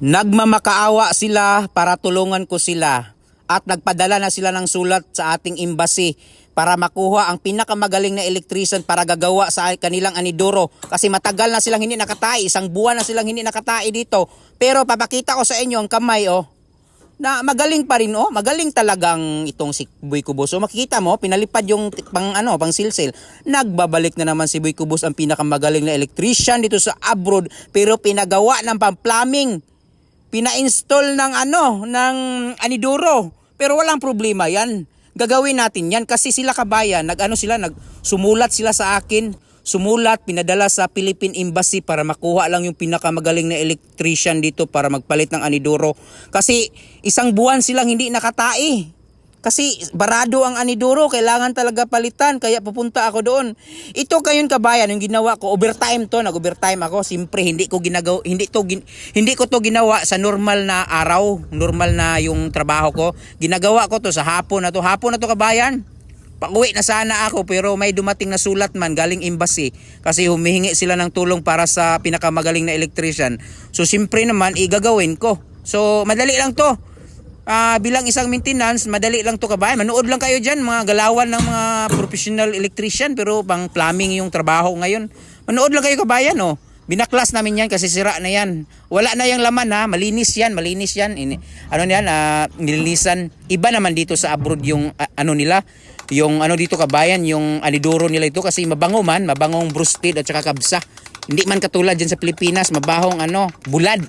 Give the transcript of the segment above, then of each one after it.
Nagmamakaawa sila para tulungan ko sila at nagpadala na sila ng sulat sa ating embassy para makuha ang pinakamagaling na electrician para gagawa sa kanilang anidoro kasi matagal na silang hindi nakatae, isang buwan na silang hindi nakatae dito. Pero papakita ko sa inyo ang kamay na magaling pa rin magaling talagang itong si Boy Cubos. So makikita mo, pinalipad yung pang silsil. Nagbabalik na naman si Boy Cubos, ang pinakamagaling na electrician dito sa abroad, pero pinagawa ng pang-plumbing. Pina-install ng anidoro. Pero walang problema yan. Gagawin natin yan kasi sila kabayan, nagsumulat sila sa akin. Sumulat, pinadala sa Philippine Embassy para makuha lang yung pinakamagaling na electrician dito para magpalit ng anidoro. Kasi isang buwan silang hindi nakatae. Kasi barado ang anidoro, kailangan talaga palitan, kaya pupunta ako doon. Ito kayon kabayan, yung ginawa ko, overtime to, nag-overtime ako. Siyempre hindi ko to ginawa sa normal na araw, normal na yung trabaho ko. Ginagawa ko to sa hapon na to. Hapon na to kabayan. Pauwi na sana ako pero may dumating na sulat man galing embassy kasi humihingi sila ng tulong para sa pinakamagaling na electrician. So siyempre naman igagawin ko. So madali lang to. Bilang isang maintenance, madali lang to kabayan. Manood lang kayo dyan, mga galawan ng mga professional electrician pero pang plumbing yung trabaho ngayon. Manood lang kayo kabayan Binaklas namin yan kasi sira na yan. Wala na yung laman malinis yan. Nilinisan. Iba naman dito sa abroad yung nila. Yung dito kabayan, yung anidoro nila ito kasi mabangong brusted at saka kabsa. Hindi man katulad dyan sa Pilipinas, mabahong bulad.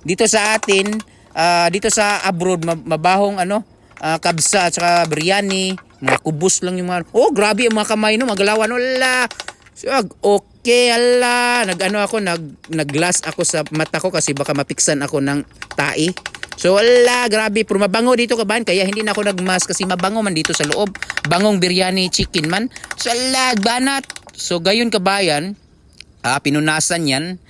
Dito sa atin, dito sa abroad, mabahong kabsa at saka biryani, mga kubos lang yung mga, grabe ang mga kamay magalawan, wala. Okay, nag-glass ako sa mata ko kasi baka mapiksan ako ng tae. So wala, grabe, pero mabango dito kabayan, kaya hindi na ako nagmask kasi mabango man dito sa loob. Bangong biryani chicken man. So wala, banat. So gayon kabayan, pinunasan yan.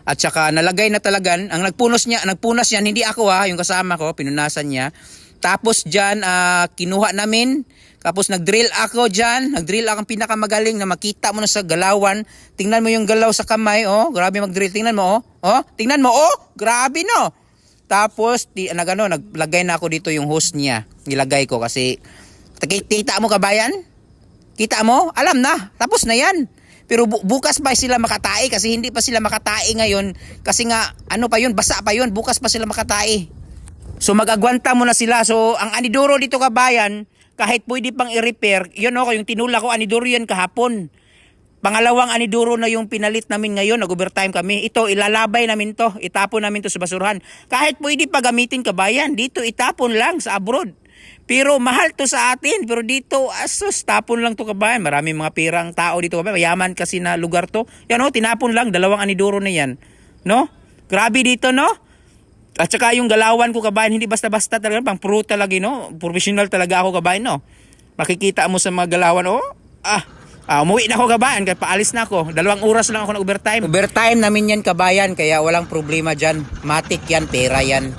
At saka nalagay na talagan, ang nagpunas yan, hindi ako yung kasama ko, pinunasan niya. Tapos dyan, kinuha namin, tapos nag-drill ako dyan, nag-drill ako ang pinakamagaling na makita mo na sa galawan. Tingnan mo yung galaw sa kamay, grabe mag-drill, tingnan mo, tingnan mo, grabe no. Tapos, naglagay na ako dito yung hose niya, nilagay ko kasi, kita mo kabayan? Kita mo? Alam na, tapos na yan. Pero bukas pa sila makatae kasi hindi pa sila makatae ngayon kasi nga basa pa yun, bukas pa sila makatae. So mag-agwanta muna sila. So ang anidoro dito kabayan, kahit pwede pang i-repair, yung tinula ko anidoro yan kahapon. Pangalawang anidoro na yung pinalit namin ngayon, nag-overtime kami. Ito ilalabay namin to, itapon namin to sa basurahan. Kahit pwede pa gamitin kabayan, dito itapon lang sa abroad. Pero mahal to sa atin. Pero dito, tapon lang to kabayan. Maraming mga pirang tao dito kabayan. Mayaman kasi na lugar to. Yan tinapon lang. 2 anidoro na yan. No? Grabe dito, no? At saka yung galawan ko kabayan, hindi basta-basta talaga. Pang pro talaga, no? Professional talaga ako kabayan, no? Makikita mo sa mga galawan, umuwi na ako kabayan. Kaya paalis na ako. 2 oras lang ako na overtime. Overtime namin yan kabayan. Kaya walang problema dyan. Matik yan, pera yan.